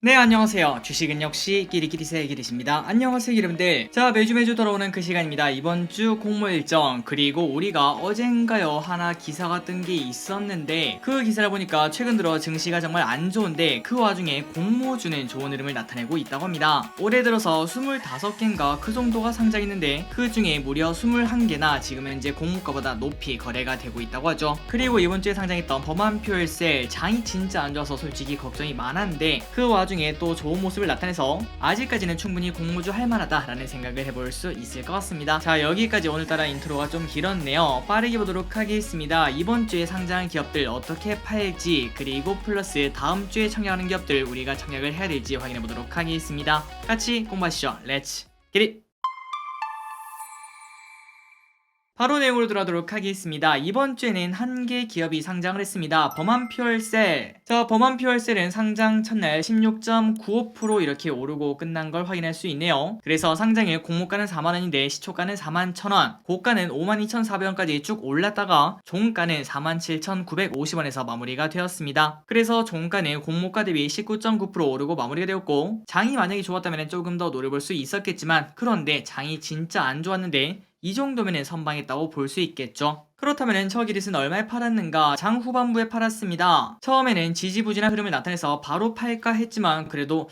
네, 안녕하세요. 주식은 역시 끼리끼리새 끼리십니다. 안녕하세요, 여러분들. 자, 매주 돌아오는 그 시간입니다. 이번 주 공모 일정, 그리고 우리가 어젠가요 하나 기사가 뜬 게 있었는데 그 기사를 보니까 최근 들어 증시가 정말 안 좋은데 그 와중에 공모주는 좋은 흐름을 나타내고 있다고 합니다. 올해 들어서 25개인가 그 정도가 상장했는데 그 중에 무려 21개나 지금 현재 공모가보다 높이 거래가 되고 있다고 하죠. 그리고 이번 주에 상장했던 범한표열셀 장이 진짜 안 좋아서 솔직히 걱정이 많았는데 그 와중에 또 좋은 모습을 나타내서 아직까지는 충분히 공모주 할만하다라는 생각을 해볼 수 있을 것 같습니다. 자, 여기까지 오늘따라 인트로가 좀 길었네요. 빠르게 보도록 하겠습니다. 이번 주에 상장한 기업들 어떻게 팔지, 그리고 플러스 다음 주에 청약하는 기업들 우리가 청약을 해야 될지 확인해 보도록 하겠습니다. 같이 공부하시죠. 렛츠 기릿! 바로 내용으로 들어가도록 하겠습니다. 이번 주에는 한 개 기업이 상장을 했습니다. 범한퓨얼셀. 자, 범한퓨얼셀은 상장 첫날 16.95% 이렇게 오르고 끝난 걸 확인할 수 있네요. 그래서 상장일 공모가는 4만원인데 시초가는 41,000원, 고가는 52,400원까지 쭉 올랐다가 종가는 47,950원에서 마무리가 되었습니다. 그래서 종가는 공모가 대비 19.9% 오르고 마무리가 되었고, 장이 만약에 좋았다면 조금 더 노려볼 수 있었겠지만, 그런데 장이 진짜 안 좋았는데 이 정도면 선방했다고 볼 수 있겠죠. 그렇다면 저기릿은 얼마에 팔았는가? 장 후반부에 팔았습니다. 처음에는 지지부진한 흐름을 나타내서 바로 팔까 했지만 그래도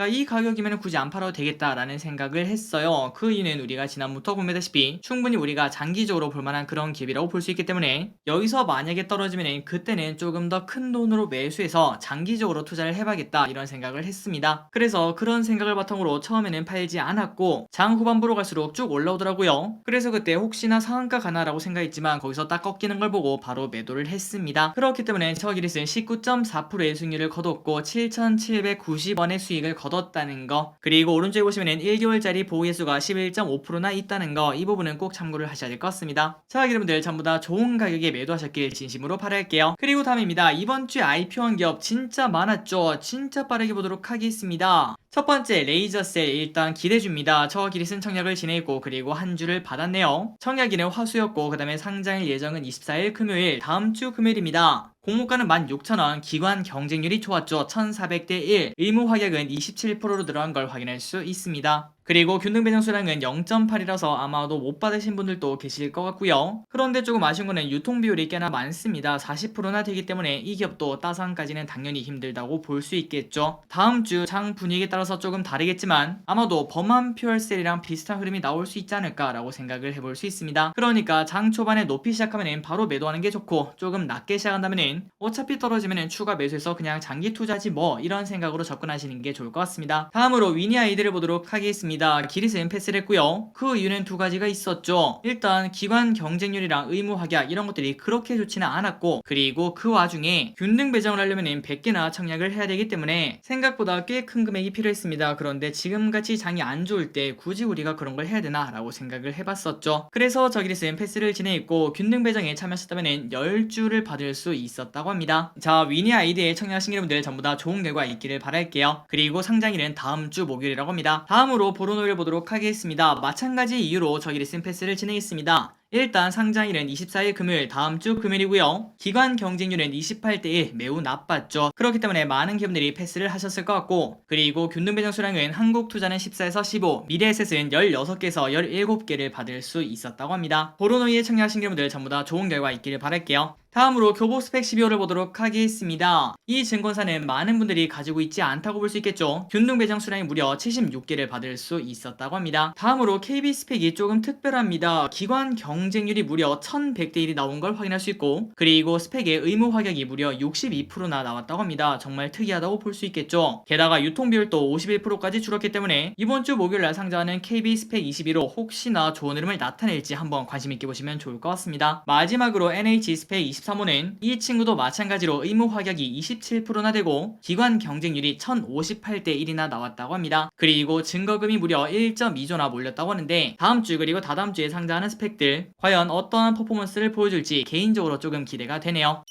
이 가격이면 굳이 안 팔아도 되겠다라는 생각을 했어요. 그 이유는 우리가 지난부터 보면다시피 충분히 우리가 장기적으로 볼만한 그런 기업이라고 볼 수 있기 때문에 여기서 만약에 떨어지면 그때는 조금 더 큰 돈으로 매수해서 장기적으로 투자를 해봐야겠다 이런 생각을 했습니다. 그래서 그런 생각을 바탕으로 처음에는 팔지 않았고 장 후반부로 갈수록 쭉 올라오더라고요. 그래서 그때 혹시나 상한가 가나라고 생각했지만 거기서 딱 꺾이는 걸 보고 바로 매도를 했습니다. 그렇기 때문에 저기릿은 19.4%의 수익률을 거뒀고 7,790원의 수익을 거뒀다는 거, 그리고 오른쪽에 보시면 1개월짜리 보유예수가 11.5%나 있다는 거, 이 부분은 꼭 참고를 하셔야 될 것 같습니다. 자, 여러분들 전부 다 좋은 가격에 매도하셨길 진심으로 바랄게요. 그리고 다음입니다. 이번 주에 IPO한 기업 진짜 많았죠. 진짜 빠르게 보도록 하겠습니다. 첫 번째 레이저셀, 일단 기대줍니다. 저 기릿은 청약을 진행했고 그리고 한 주를 받았네요. 청약일은 화수였고 그 다음에 상장일 예정은 24일 금요일, 다음 주 금요일입니다. 공모가는 16,000원, 기관 경쟁률이 좋았죠. 1400대 1, 의무 확약은 27%로 들어간 걸 확인할 수 있습니다. 그리고 균등 배정 수량은 0.8이라서 아마도 못 받으신 분들도 계실 것 같고요. 그런데 조금 아쉬운 거는 유통 비율이 꽤나 많습니다. 40%나 되기 때문에 이 기업도 따상까지는 당연히 힘들다고 볼 수 있겠죠. 다음 주 장 분위기에 따라서 조금 다르겠지만 아마도 범한퓨얼셀이랑 비슷한 흐름이 나올 수 있지 않을까라고 생각을 해볼 수 있습니다. 그러니까 장 초반에 높이 시작하면 바로 매도하는 게 좋고, 조금 낮게 시작한다면 어차피 떨어지면 추가 매수해서 그냥 장기 투자지 뭐, 이런 생각으로 접근하시는 게 좋을 것 같습니다. 다음으로 위니 아이디를 보도록 하겠습니다. 기릿은 패스를 했고요. 그 이유는 두 가지가 있었죠. 일단 기관 경쟁률이랑 의무 확약 이런 것들이 그렇게 좋지는 않았고, 그리고 그 와중에 균등 배정을 하려면 100개나 청약을 해야 되기 때문에 생각보다 꽤 큰 금액이 필요했습니다. 그런데 지금같이 장이 안 좋을 때 굳이 우리가 그런 걸 해야 되나 라고 생각을 해봤었죠. 그래서 저기릿은 패스를 진행했고 균등 배정에 참여하셨다면 10주를 받을 수 있었다고 합니다. 자, 위니 아이디에 청약하신 여러분들 전부 다 좋은 결과 있기를 바랄게요. 그리고 상장일은 다음 주 목요일이라고 합니다. 다음으로 보로노를 보도록 하겠습니다. 마찬가지 이유로 저기릿은 패스를 진행했습니다. 일단 상장일은 24일 금요일, 다음 주 금요일이고요. 기관 경쟁률은 28대 1, 매우 나빴죠. 그렇기 때문에 많은 기업들이 패스를 하셨을 것 같고, 그리고 균등 배정 수량은 한국투자는 14에서 15, 미래에셋은 16개에서 17개를 받을 수 있었다고 합니다. 보로노이에 청약하신 여러분들 전부 다 좋은 결과 있기를 바랄게요. 다음으로 교보스펙 12호를 보도록 하겠습니다. 이 증권사는 많은 분들이 가지고 있지 않다고 볼 수 있겠죠. 균등 배정 수량이 무려 76개를 받을 수 있었다고 합니다. 다음으로 KB스펙이 조금 특별합니다. 기관 경쟁률이 무려 1100대 1이 나온 걸 확인할 수 있고, 그리고 스펙의 의무 확약이 무려 62%나 나왔다고 합니다. 정말 특이하다고 볼 수 있겠죠. 게다가 유통 비율도 51%까지 줄었기 때문에 이번 주 목요일날 상장하는 KB스펙 21호 혹시나 좋은 흐름을 나타낼지 한번 관심 있게 보시면 좋을 것 같습니다. 마지막으로 NH스펙 23호는 이 친구도 마찬가지로 의무 확약이 27%나 되고 기관 경쟁률이 1058대 1이나 나왔다고 합니다. 그리고 증거금이 무려 1.2조나 몰렸다고 하는데 다음 주 그리고 다다음 주에 상장하는 스펙들 과연 어떠한 퍼포먼스를 보여줄지 개인적으로 조금 기대가 되네요.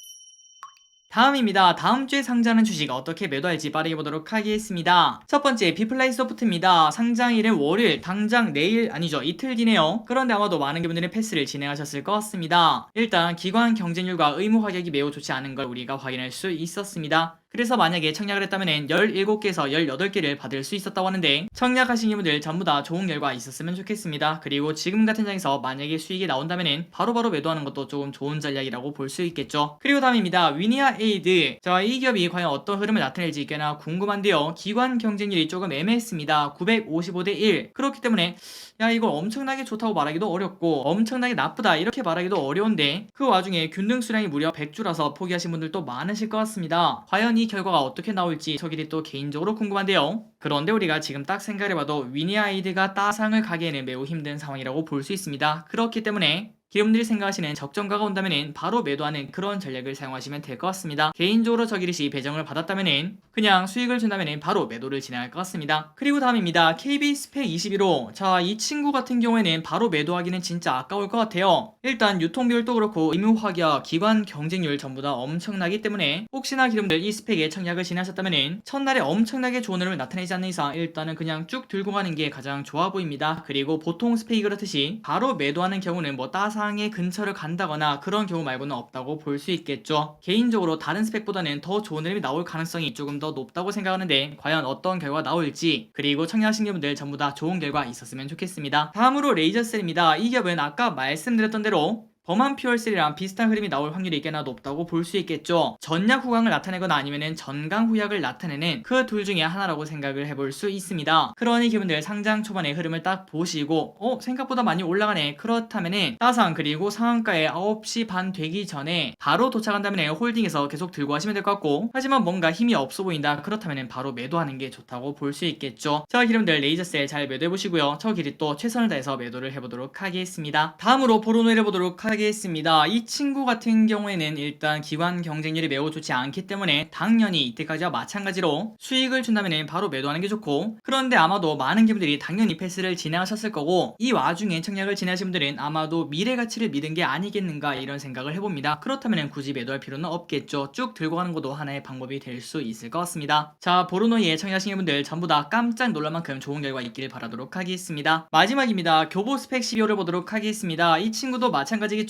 다음입니다. 다음 주에 상장하는 주식 어떻게 매도할지 빠르게 보도록 하겠습니다. 첫 번째 비플라이 소프트입니다. 상장일은 월요일, 당장 내일 아니죠, 이틀 뒤네요. 그런데 아마도 많은 분들이 패스를 진행하셨을 것 같습니다. 일단 기관 경쟁률과 의무 확약이 매우 좋지 않은 걸 우리가 확인할 수 있었습니다. 그래서 만약에 청약을 했다면 17개에서 18개를 받을 수 있었다고 하는데, 청약하신 분들 전부 다 좋은 결과 있었으면 좋겠습니다. 그리고 지금 같은 장에서 만약에 수익이 나온다면 바로바로 매도하는 것도 조금 좋은 전략이라고 볼 수 있겠죠. 그리고 다음입니다. 위니아 에이드. 자, 이 기업이 과연 어떤 흐름을 나타낼지 꽤나 궁금한데요. 기관 경쟁률이 조금 애매했습니다. 955대 1. 그렇기 때문에 야, 이걸 엄청나게 좋다고 말하기도 어렵고 엄청나게 나쁘다 이렇게 말하기도 어려운데, 그 와중에 균등 수량이 무려 100주라서 포기하신 분들도 많으실 것 같습니다. 과연 이 결과가 어떻게 나올지 저길이 또 개인적으로 궁금한데요. 그런데 우리가 지금 딱 생각해봐도 위니아이드가 따상을 가기에는 매우 힘든 상황이라고 볼 수 있습니다. 그렇기 때문에 기업들이 생각하시는 적정가가 온다면 바로 매도하는 그런 전략을 사용하시면 될 것 같습니다. 개인적으로 저기릿이 배정을 받았다면 그냥 수익을 준다면 바로 매도를 진행할 것 같습니다. 그리고 다음입니다. KB스펙 21호. 자, 이 친구 같은 경우에는 바로 매도하기는 진짜 아까울 것 같아요. 일단 유통비율도 그렇고 의무 확약, 기관 경쟁률 전부 다 엄청나기 때문에 혹시나 기름들 이 스펙에 청약을 진행하셨다면 첫날에 엄청나게 좋은 흐름을 나타내지 않는 이상 일단은 그냥 쭉 들고 가는 게 가장 좋아 보입니다. 그리고 보통 스펙이 그렇듯이 바로 매도하는 경우는 뭐 따상의 근처를 간다거나 그런 경우 말고는 없다고 볼 수 있겠죠. 개인적으로 다른 스펙보다는 더 좋은 흐름이 나올 가능성이 조금 더 높다고 생각하는데, 과연 어떤 결과가 나올지, 그리고 청약하신 분들 전부 다 좋은 결과 있었으면 좋겠습니다. 다음으로 레이저셀입니다. 이 기업은 아까 말씀드렸던 대로 범한 퓨얼셀이랑 비슷한 흐름이 나올 확률이 꽤나 높다고 볼 수 있겠죠. 전약 후강을 나타내거나 아니면 전강 후약을 나타내는 그 둘 중에 하나라고 생각을 해볼 수 있습니다. 그러니 기분들 상장 초반의 흐름을 딱 보시고 생각보다 많이 올라가네, 그렇다면은 따상 그리고 상한가에 9시 반 되기 전에 바로 도착한다면 홀딩해서 계속 들고 하시면 될 것 같고, 하지만 뭔가 힘이 없어 보인다 그렇다면 바로 매도하는 게 좋다고 볼 수 있겠죠. 자, 기름들 레이저셀 잘 매도해 보시고요. 저 길이 또 최선을 다해서 매도를 해보도록 하겠습니다. 다음으로 보로노 해보도록 하겠습니다. 이 친구 같은 경우에는 일단 기관 경쟁률이 매우 좋지 않기 때문에 당연히 이때까지와 마찬가지로 수익을 준다면 바로 매도하는 게 좋고, 그런데 아마도 많은 기분들이 당연히 패스를 진행하셨을 거고, 이 와중에 청약을 진행하신 분들은 아마도 미래 가치를 믿은 게 아니겠는가 이런 생각을 해봅니다. 그렇다면 굳이 매도할 필요는 없겠죠. 쭉 들고 가는 것도 하나의 방법이 될 수 있을 것 같습니다. 자, 보로노에 청약하신 분들 전부 다 깜짝 놀랄 만큼 좋은 결과 있길 바라도록 하겠습니다. 마지막입니다. 교보 스펙 12호를 보도록 하겠습니다. 이 친구도 마찬가지겠죠.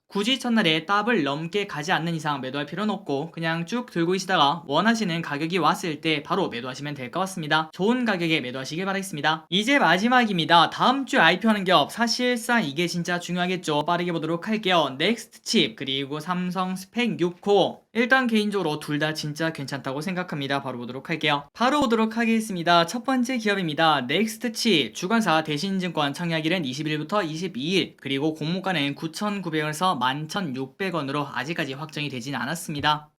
굳이 첫날에 더블 넘게 가지 않는 이상 매도할 필요는 없고 그냥 쭉 들고 계시다가 원하시는 가격이 왔을 때 바로 매도하시면 될 것 같습니다. 좋은 가격에 매도하시길 바라겠습니다. 이제 마지막입니다. 다음 주에 IPO하는 기업, 사실상 이게 진짜 중요하겠죠. 빠르게 보도록 할게요. 넥스트칩 그리고 삼성 스펙 6호. 일단 개인적으로 둘 다 진짜 괜찮다고 생각합니다. 바로 보도록 할게요. 바로 보도록 하겠습니다. 첫 번째 기업입니다. 넥스트칩. 주관사 대신증권 청약일은 20일부터 22일, 그리고 공모가는 9,900원에서 11,600원으로 아직까지 확정이 되진 않았습니다.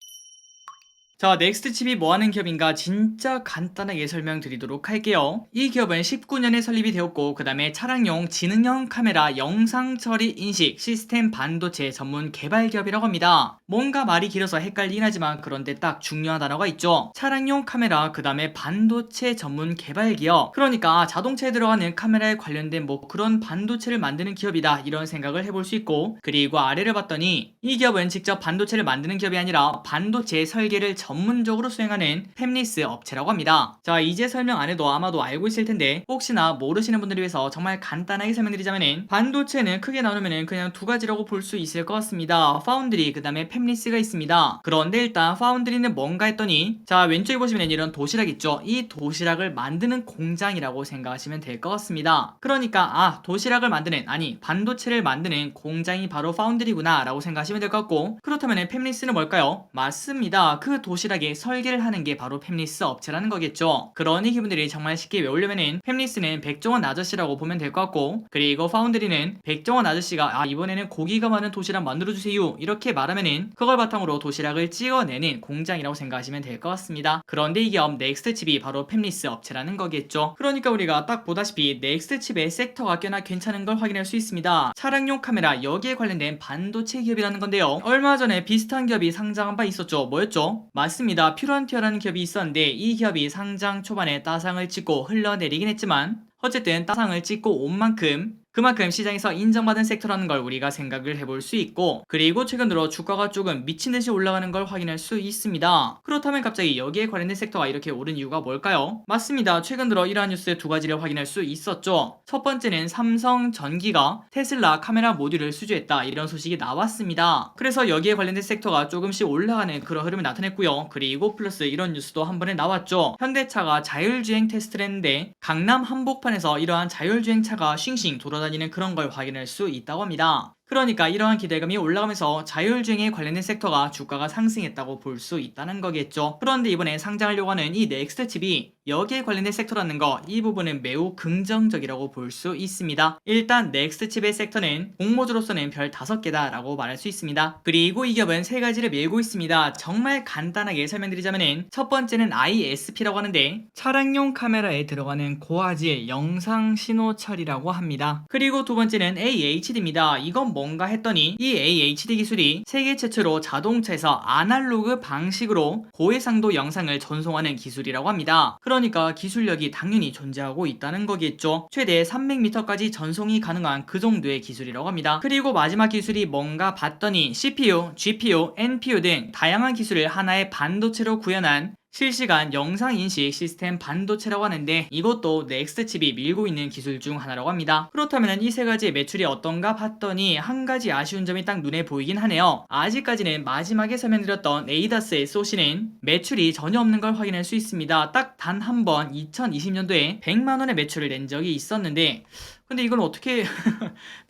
자, 넥스트칩이 뭐하는 기업인가 진짜 간단하게 설명드리도록 할게요. 이 기업은 19년에 설립이 되었고, 그 다음에 차량용 지능형 카메라 영상 처리 인식 시스템 반도체 전문 개발 기업이라고 합니다. 뭔가 말이 길어서 헷갈리긴 하지만 그런데 딱 중요한 단어가 있죠. 차량용 카메라, 그 다음에 반도체 전문 개발 기업. 그러니까 자동차에 들어가는 카메라에 관련된 뭐 그런 반도체를 만드는 기업이다 이런 생각을 해볼 수 있고, 그리고 아래를 봤더니 이 기업은 직접 반도체를 만드는 기업이 아니라 반도체 설계를 전문적으로 수행하는 팹리스 업체라고 합니다. 자, 이제 설명 안 해도 아마도 알고 있을 텐데 혹시나 모르시는 분들을 위해서 정말 간단하게 설명드리자면은, 반도체는 크게 나누면은 그냥 두 가지라고 볼 수 있을 것 같습니다. 파운드리, 그 다음에 팹리스가 있습니다. 그런데 일단 파운드리는 뭔가 했더니, 자, 왼쪽에 보시면 이런 도시락 있죠. 이 도시락을 만드는 공장이라고 생각하시면 될 것 같습니다. 그러니까 도시락을 만드는, 아니 반도체를 만드는 공장이 바로 파운드리구나 라고 생각하시면 될 것 같고, 그렇다면 팹리스는 뭘까요? 맞습니다. 그 도시락에 설계를 하는 게 바로 팹리스 업체라는 거겠죠. 그러니 기분들이 정말 쉽게 외우려면은 팹리스는 백종원 아저씨라고 보면 될 것 같고, 그리고 파운드리는 백종원 아저씨가 이번에는 고기가 많은 도시락 만들어주세요 이렇게 말하면은 그걸 바탕으로 도시락을 찍어내는 공장이라고 생각하시면 될 것 같습니다. 그런데 이 기업 넥스트칩이 바로 팹리스 업체라는 거겠죠. 그러니까 우리가 딱 보다시피 넥스트칩의 섹터가 꽤나 괜찮은 걸 확인할 수 있습니다. 차량용 카메라, 여기에 관련된 반도체 기업이라는 건데요. 얼마 전에 비슷한 기업이 상장한 바 있었죠. 뭐였죠? 맞습니다. 퓨런티어라는 기업이 있었는데 이 기업이 상장 초반에 따상을 찍고 흘러내리긴 했지만 어쨌든 따상을 찍고 온 만큼 그만큼 시장에서 인정받은 섹터라는 걸 우리가 생각을 해볼 수 있고, 그리고 최근 들어 주가가 조금 미친듯이 올라가는 걸 확인할 수 있습니다. 그렇다면 갑자기 여기에 관련된 섹터가 이렇게 오른 이유가 뭘까요? 맞습니다. 최근 들어 이러한 뉴스 두 가지를 확인할 수 있었죠. 첫 번째는 삼성전기가 테슬라 카메라 모듈을 수주했다, 이런 소식이 나왔습니다. 그래서 여기에 관련된 섹터가 조금씩 올라가는 그런 흐름을 나타냈고요. 그리고 플러스 이런 뉴스도 한 번에 나왔죠. 현대차가 자율주행 테스트를 했는데 강남 한복판에서 이러한 자율주행차가 싱싱 돌아다니는 그런 걸 확인할 수 있다고 합니다. 그러니까 이러한 기대감이 올라가면서 자율주행에 관련된 섹터가 주가가 상승했다고 볼 수 있다는 거겠죠. 그런데 이번에 상장하려고 하는 이 넥스트칩이 여기에 관련된 섹터라는 거, 이 부분은 매우 긍정적이라고 볼 수 있습니다. 일단 넥스트칩의 섹터는 공모주로서는 별 5개다 라고 말할 수 있습니다. 그리고 이 기업은 3가지를 밀고 있습니다. 정말 간단하게 설명드리자면은, 첫 번째는 ISP라고 하는데 차량용 카메라에 들어가는 고화질 영상 신호 처리라고 합니다. 그리고 두 번째는 AHD입니다. 이건 뭔가 했더니 이 AHD 기술이 세계 최초로 자동차에서 아날로그 방식으로 고해상도 영상을 전송하는 기술이라고 합니다. 그러니까 기술력이 당연히 존재하고 있다는 거겠죠. 최대 300m까지 전송이 가능한 그 정도의 기술이라고 합니다. 그리고 마지막 기술이 뭔가 봤더니 CPU, GPU, NPU 등 다양한 기술을 하나의 반도체로 구현한 실시간 영상인식 시스템 반도체라고 하는데, 이것도 넥스트칩이 밀고 있는 기술 중 하나라고 합니다. 그렇다면 이 3가지의 매출이 어떤가 봤더니 한 가지 아쉬운 점이 딱 눈에 보이긴 하네요. 아직까지는 마지막에 설명드렸던 에이다스 SoC는 매출이 전혀 없는 걸 확인할 수 있습니다. 딱 단 한 번 2020년도에 100만원의 매출을 낸 적이 있었는데, 근데 이걸 어떻게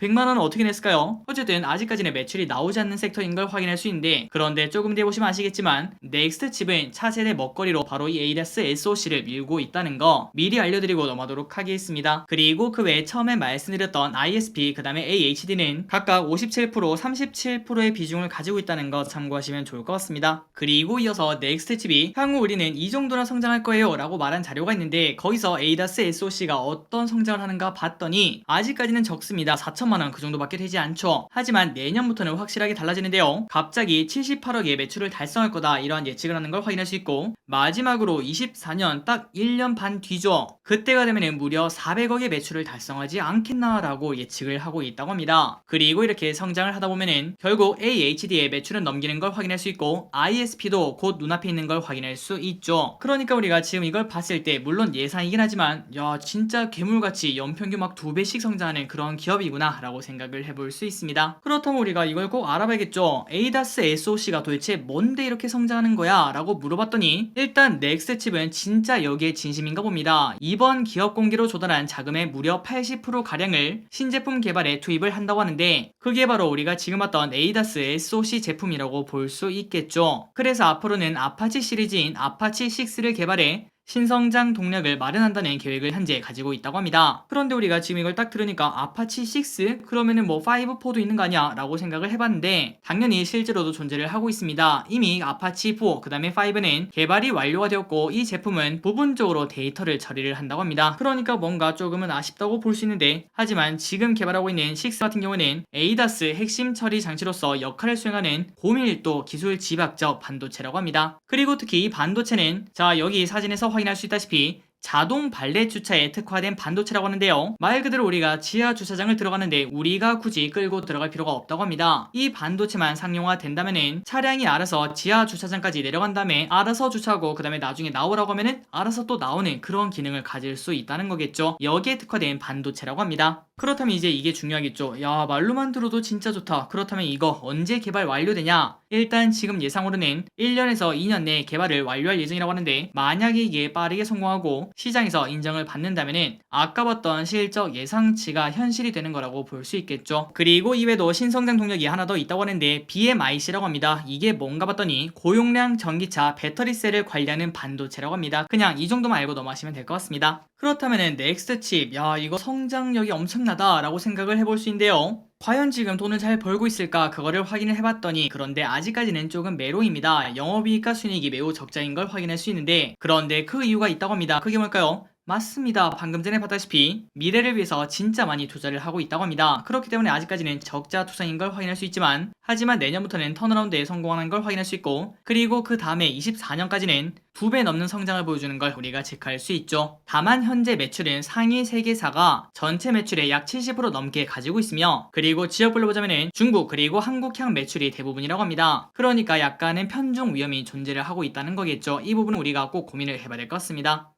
100만원은 어떻게 냈을까요? 어쨌든 아직까지는 매출이 나오지 않는 섹터인 걸 확인할 수 있는데, 그런데 조금 뒤에 보시면 아시겠지만 넥스트칩은 차세대 먹거리로 바로 이 에이다스 SoC를 밀고 있다는 거 미리 알려드리고 넘어가도록 하겠습니다. 그리고 그 외에 처음에 말씀드렸던 ISP, 그 다음에 AHD는 각각 57%, 37%의 비중을 가지고 있다는 거 참고하시면 좋을 것 같습니다. 그리고 이어서 넥스트칩이 향후 우리는 이 정도나 성장할 거예요 라고 말한 자료가 있는데, 거기서 에이다스 SoC가 어떤 성장을 하는가 봤더니 아직까지는 적습니다. 4천만원 그 정도밖에 되지 않죠. 하지만 내년부터는 확실하게 달라지는데요. 갑자기 78억의 매출을 달성할 거다, 이러한 예측을 하는 걸 확인할 수 있고, 마지막으로 24년 딱 1년 반 뒤죠. 그때가 되면 무려 400억의 매출을 달성하지 않겠나 라고 예측을 하고 있다고 합니다. 그리고 이렇게 성장을 하다 보면은 결국 AHD의 매출은 넘기는 걸 확인할 수 있고, ISP도 곧 눈앞에 있는 걸 확인할 수 있죠. 그러니까 우리가 지금 이걸 봤을 때 물론 예상이긴 하지만, 야 진짜 괴물같이 연평균 막 2배씩 성장하는 그런 기업이구나 라고 생각을 해볼 수 있습니다. 그렇다면 우리가 이걸 꼭 알아봐야겠죠. 에이다스 SoC가 도대체 뭔데 이렇게 성장하는 거야 라고 물어봤더니, 일단 넥스트칩은 진짜 여기에 진심인가 봅니다. 이번 기업 공개로 조달한 자금의 무려 80%가량을 신제품 개발에 투입을 한다고 하는데, 그게 바로 우리가 지금 봤던 에이다스 SoC 제품이라고 볼 수 있겠죠. 그래서 앞으로는 아파치 시리즈인 아파치 6를 개발해 신성장 동력을 마련한다는 계획을 현재 가지고 있다고 합니다. 그런데 우리가 지금 이걸 딱 들으니까 아파치 6? 그러면은 뭐 5-4도 있는 거 아니야? 라고 생각을 해봤는데, 당연히 실제로도 존재를 하고 있습니다. 이미 아파치 4, 그 다음에 5는 개발이 완료가 되었고, 이 제품은 부분적으로 데이터를 처리를 한다고 합니다. 그러니까 뭔가 조금은 아쉽다고 볼 수 있는데, 하지만 지금 개발하고 있는 6 같은 경우는 에이다스 핵심 처리 장치로서 역할을 수행하는 고밀도 기술 집약적 반도체라고 합니다. 그리고 특히 이 반도체는, 자 여기 사진에서 확인할 수 있다시피 자동 발렛 주차에 특화된 반도체라고 하는데요. 말 그대로 우리가 지하 주차장을 들어가는데 우리가 굳이 끌고 들어갈 필요가 없다고 합니다. 이 반도체만 상용화 된다면은 차량이 알아서 지하 주차장까지 내려간 다음에 알아서 주차하고, 그 다음에 나중에 나오라고 하면은 알아서 또 나오는 그런 기능을 가질 수 있다는 거겠죠. 여기에 특화된 반도체라고 합니다. 그렇다면 이제 이게 중요하겠죠. 야 말로만 들어도 진짜 좋다. 그렇다면 이거 언제 개발 완료되냐? 일단 지금 예상으로는 1년에서 2년 내에 개발을 완료할 예정이라고 하는데, 만약에 이게 빠르게 성공하고 시장에서 인정을 받는다면은 아까 봤던 실적 예상치가 현실이 되는 거라고 볼 수 있겠죠. 그리고 이외에도 신성장 동력이 하나 더 있다고 하는데 BMIC라고 합니다. 이게 뭔가 봤더니 고용량 전기차 배터리셀을 관리하는 반도체라고 합니다. 그냥 이 정도만 알고 넘어가시면 될 것 같습니다. 그렇다면은 넥스트칩, 야 이거 성장력이 엄청나다 라고 생각을 해볼 수 있는데요. 과연 지금 돈을 잘 벌고 있을까, 그거를 확인을 해봤더니, 그런데 아직까지는 조금 매로입니다. 영업이익과 순이익이 매우 적자인 걸 확인할 수 있는데, 그런데 그 이유가 있다고 합니다. 그게 뭘까요? 맞습니다. 방금 전에 봤다시피 미래를 위해서 진짜 많이 투자를 하고 있다고 합니다. 그렇기 때문에 아직까지는 적자 투자인 걸 확인할 수 있지만 하지만 내년부터는 턴어라운드에 성공하는 걸 확인할 수 있고 그리고 그 다음에 24년까지는 2배 넘는 성장을 보여주는 걸 우리가 체크할 수 있죠. 다만 현재 매출은 상위 세계사가 전체 매출의 약 70% 넘게 가지고 있으며 그리고 지역별로 보자면은 중국 그리고 한국향 매출이 대부분이라고 합니다. 그러니까 약간의 편중 위험이 존재를 하고 있다는 거겠죠. 이 부분은 우리가 꼭 고민을 해봐야 될 것 같습니다.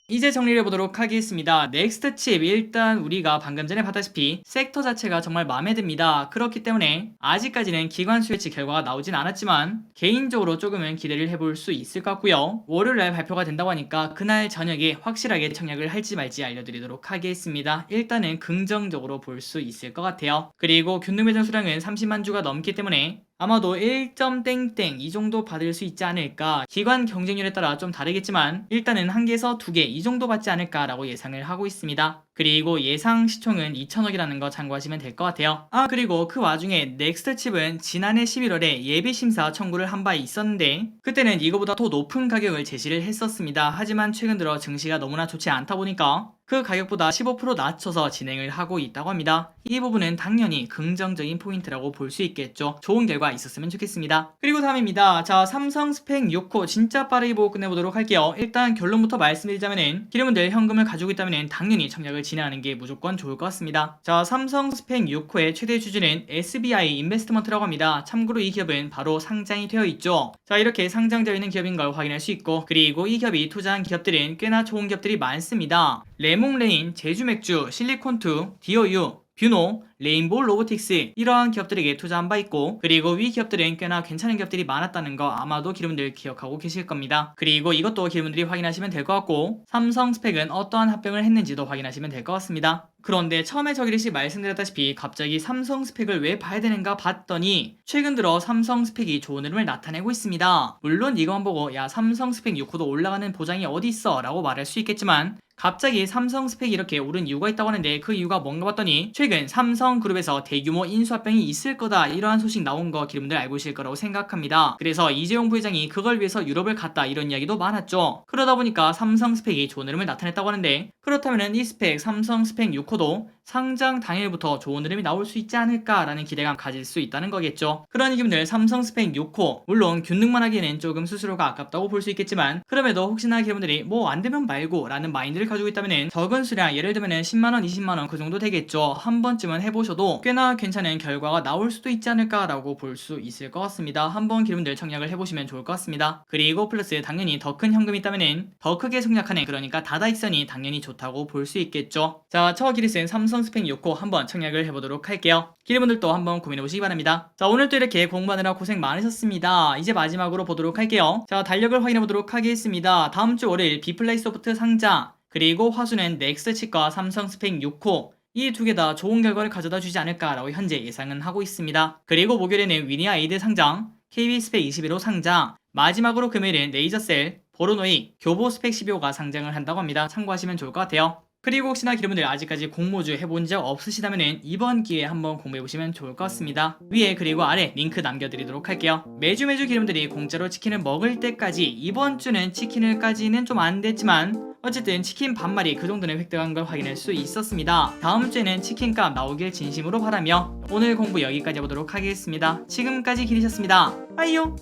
이제 정리를 해보도록 하겠습니다. 넥스트 칩 일단 우리가 방금 전에 봤다시피 섹터 자체가 정말 마음에 듭니다. 그렇기 때문에 아직까지는 기관 수요치 결과가 나오진 않았지만 개인적으로 조금은 기대를 해볼 수 있을 것 같고요. 월요일날 발표가 된다고 하니까 그날 저녁에 확실하게 청약을 할지 말지 알려드리도록 하겠습니다. 일단은 긍정적으로 볼 수 있을 것 같아요. 그리고 균등 매장 수량은 30만 주가 넘기 때문에 아마도 1점 땡땡 이 정도 받을 수 있지 않을까. 기관 경쟁률에 따라 좀 다르겠지만 일단은 한 개에서 2개 이 정도 받지 않을까라고 예상을 하고 있습니다. 그리고 예상 시총은 2천억이라는 거 참고하시면 될 것 같아요. 그리고 그 와중에 넥스트 칩은 지난해 11월에 예비심사 청구를 한 바 있었는데 그때는 이거보다 더 높은 가격을 제시를 했었습니다. 하지만 최근 들어 증시가 너무나 좋지 않다 보니까 그 가격보다 15% 낮춰서 진행을 하고 있다고 합니다. 이 부분은 당연히 긍정적인 포인트라고 볼 수 있겠죠. 좋은 결과 있었으면 좋겠습니다. 그리고 다음입니다. 자, 삼성 스펙 6호 진짜 빠르게 보고 끝내보도록 할게요. 일단 결론부터 말씀드리자면은 기름분들 현금을 가지고 있다면은 당연히 청약을 진행하는 게 무조건 좋을 것 같습니다. 자, 삼성 스펙 6호의 최대 주주는 SBI 인베스트먼트라고 합니다. 참고로 이 기업은 바로 상장이 되어 있죠. 자, 이렇게 상장되어 있는 기업인 걸 확인할 수 있고 그리고 이 기업이 투자한 기업들은 꽤나 좋은 기업들이 많습니다. 레몽레인, 제주맥주, 실리콘투, 디어유, 뷰노, 레인보우 로보틱스 이러한 기업들에게 투자한 바 있고 그리고 위 기업들은 꽤나 괜찮은 기업들이 많았다는 거 아마도 기름분들 기억하고 계실 겁니다. 그리고 이것도 기름분들이 확인하시면 될 것 같고 삼성 스펙은 어떠한 합병을 했는지도 확인하시면 될 것 같습니다. 그런데 처음에 저기르시 말씀드렸다시피 갑자기 삼성 스펙을 왜 봐야 되는가 봤더니 최근 들어 삼성 스펙이 좋은 흐름을 나타내고 있습니다. 물론 이것만 보고 야 삼성 스펙 6호도 올라가는 보장이 어디 있어 라고 말할 수 있겠지만 갑자기 삼성 스펙이 이렇게 오른 이유가 있다고 하는데 그 이유가 뭔가 봤더니 최근 삼성그룹에서 대규모 인수합병이 있을 거다 이러한 소식 나온 거 기름들 알고 계실 거라고 생각합니다. 그래서 이재용 부회장이 그걸 위해서 유럽을 갔다 이런 이야기도 많았죠. 그러다 보니까 삼성 스펙이 좋은 흐름을 나타냈다고 하는데 그렇다면 이 스펙 삼성 스펙 6호도 상장 당일부터 좋은 흐름이 나올 수 있지 않을까라는 기대감 가질 수 있다는 거겠죠. 그러니 기분들 삼성 스펙 6호 물론 균등만 하기에는 조금 수수료가 아깝다고 볼 수 있겠지만 그럼에도 혹시나 기분들이 뭐 안되면 말고 라는 마인드를 가지고 있다면 적은 수량 예를 들면 10만원 20만원 그 정도 되겠죠. 한 번쯤은 해보셔도 꽤나 괜찮은 결과가 나올 수도 있지 않을까라고 볼 수 있을 것 같습니다. 한번 기분들 청약을 해보시면 좋을 것 같습니다. 그리고 플러스 당연히 더 큰 현금이 있다면 더 크게 청약하는 그러니까 다다익선이 당연히 좋다고 볼 수 있겠죠. 자, 저 기리스는 삼성 스펙 6호 한번 청약을 해보도록 할게요. 기리분들도 한번 고민해보시기 바랍니다. 자, 오늘도 이렇게 공부하느라 고생 많으셨습니다. 이제 마지막으로 보도록 할게요. 자, 달력을 확인해보도록 하겠습니다. 다음주 월요일 비플레이소프트 상장 그리고 화수는 넥스트칩과 삼성 스펙 6호 이 두 개 다 좋은 결과를 가져다 주지 않을까라고 현재 예상은 하고 있습니다. 그리고 목요일에는 위니아 에이드 상장, KB 스펙 21호 상장, 마지막으로 금요일은 레이저셀, 보르노이, 교보 스펙 12호가 상장을 한다고 합니다. 참고하시면 좋을 것 같아요. 그리고 혹시나 기름분들 아직까지 공모주 해본 적 없으시다면 이번 기회에 한번 공부해보시면 좋을 것 같습니다. 위에 그리고 아래 링크 남겨드리도록 할게요. 매주 기름분들이 공짜로 치킨을 먹을 때까지 이번 주는 치킨을까지는 좀 안 됐지만 어쨌든 치킨 반마리 그 정도는 획득한 걸 확인할 수 있었습니다. 다음 주에는 치킨값 나오길 진심으로 바라며 오늘 공부 여기까지 해보도록 하겠습니다. 지금까지 기리셨습니다. 빠이요.